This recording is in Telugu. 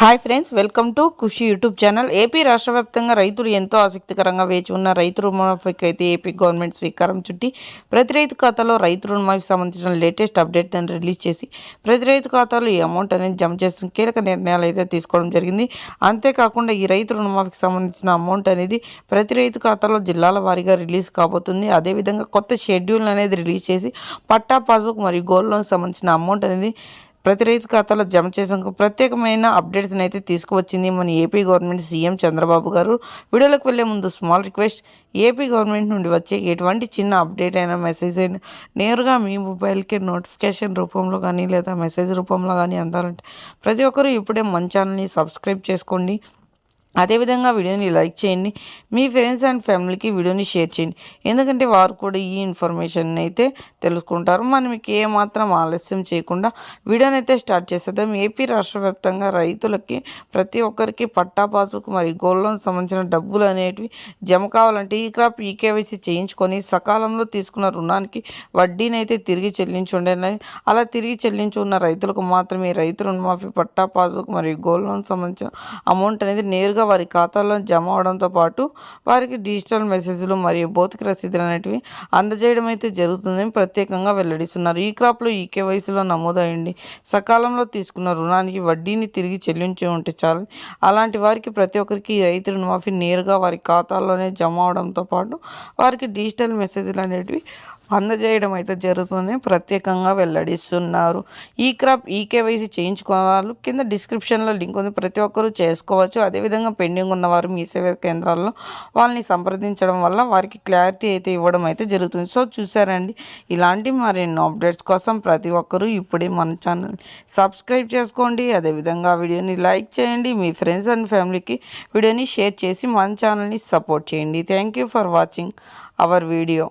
Hi friends, welcome to Khushi YouTube channel. AP రాష్ట్ర వ్యాప్తంగా రైతులు ఎంతో ఆసక్తికరంగా వేచి ఉన్న రైతు రుణమాఫీకి అయితే ఏపీ గవర్నమెంట్ స్వీకారం చుట్టి ప్రతి రైతు ఖాతాలో రైతు రుణమాఫీకి సంబంధించిన లేటెస్ట్ అప్డేట్ అని రిలీజ్ చేసి ప్రతి రైతు ఖాతాలో ఈ అమౌంట్ అనేది జమ చేసిన కీలక నిర్ణయాలు అయితే తీసుకోవడం జరిగింది. అంతేకాకుండా ఈ రైతు రుణమాఫీకి సంబంధించిన అమౌంట్ అనేది ప్రతి రైతు ఖాతాలో జిల్లాల వారీగా రిలీజ్ కాబోతుంది. అదేవిధంగా కొత్త షెడ్యూల్ అనేది రిలీజ్ చేసి పట్టా, పాస్బుక్ మరియు గోల్డ్ లోన్ సంబంధించిన అమౌంట్ అనేది ప్రతి రైతు ఖాతాలో జమ చేసేందుకు ప్రత్యేకమైన అప్డేట్స్ని అయితే తీసుకువచ్చింది మన ఏపీ గవర్నమెంట్ సీఎం చంద్రబాబు గారు. వీడియోలోకి వెళ్ళే ముందు స్మాల్ రిక్వెస్ట్, ఏపీ గవర్నమెంట్ నుండి వచ్చే ఎటువంటి చిన్న అప్డేట్ అయినా మెసేజ్ అయినా నేరుగా మీ మొబైల్కి నోటిఫికేషన్ రూపంలో కానీ లేదా మెసేజ్ రూపంలో కానీ అందాలంటే ప్రతి ఒక్కరూ ఇప్పుడే మన ఛానల్ని సబ్స్క్రైబ్ చేసుకోండి. అదేవిధంగా వీడియోని లైక్ చేయండి, మీ ఫ్రెండ్స్ అండ్ ఫ్యామిలీకి వీడియోని షేర్ చేయండి, ఎందుకంటే వారు కూడా ఈ ఇన్ఫర్మేషన్ అయితే తెలుసుకుంటారు. మనం మీకు ఏమాత్రం ఆలస్యం చేయకుండా వీడియోని అయితే స్టార్ట్ చేసేద్దాం. ఏపీ రాష్ట్ర వ్యాప్తంగా రైతులకి ప్రతి ఒక్కరికి పట్టా, పాస్బుక్ మరియు గోల్డ్ లోన్ సంబంధించిన డబ్బులు అనేటివి జమ కావాలంటే ఈ క్రాప్ ఈకేవైసీ చేయించుకొని సకాలంలో తీసుకున్న రుణానికి వడ్డీని అయితే తిరిగి చెల్లించుండేది. అలా తిరిగి చెల్లించి ఉన్న రైతులకు మాత్రమే రైతు రుణమాఫీ, పట్టా, పాస్బుక్ మరియు గోల్డ్ లోన్ సంబంధించిన అమౌంట్ అనేది నేరుగా వారి ఖాతాలో జమ అవడంతో పాటు వారికి డిజిటల్ మెసేజ్లు మరియు భౌతిక రసీదులు అనేటివి అందజేయడం అయితే జరుగుతుందని ప్రత్యేకంగా వెల్లడిస్తున్నారు. ఈ క్రాప్లో ఈకేవైసీలో నమోదయ్యండి సకాలంలో తీసుకున్న రుణానికి వడ్డీని తిరిగి చెల్లించి ఉంటే చాలు. అలాంటి వారికి ప్రతి ఒక్కరికి రైతు రుణమాఫీ నేరుగా వారి ఖాతాల్లోనే జమ అవడంతో పాటు వారికి డిజిటల్ మెసేజ్లు అనేటివి అందజేయడం అయితే జరుగుతుందని ప్రత్యేకంగా వెల్లడిస్తున్నారు. ఈ క్రాప్ ఈకేవైసీ చేయించుకున్న వాళ్ళు కింద డిస్క్రిప్షన్లో లింక్ ఉంది, ప్రతి ఒక్కరూ చేసుకోవచ్చు. అదేవిధంగా పెండింగ్ ఉన్నవారు మీ సేవా కేంద్రాల్లో వాళ్ళని సంప్రదించడం వల్ల వారికి క్లారిటీ అయితే ఇవ్వడం అయితే జరుగుతుంది. సో చూసారండి, ఇలాంటి మరెన్నో అప్డేట్స్ కోసం ప్రతి ఒక్కరూ ఇప్పుడే మన ఛానల్ సబ్స్క్రైబ్ చేసుకోండి. అదేవిధంగా వీడియోని లైక్ చేయండి, మీ ఫ్రెండ్స్ అండ్ ఫ్యామిలీకి వీడియోని షేర్ చేసి మన ఛానల్ని సపోర్ట్ చేయండి. Thank you for watching our video.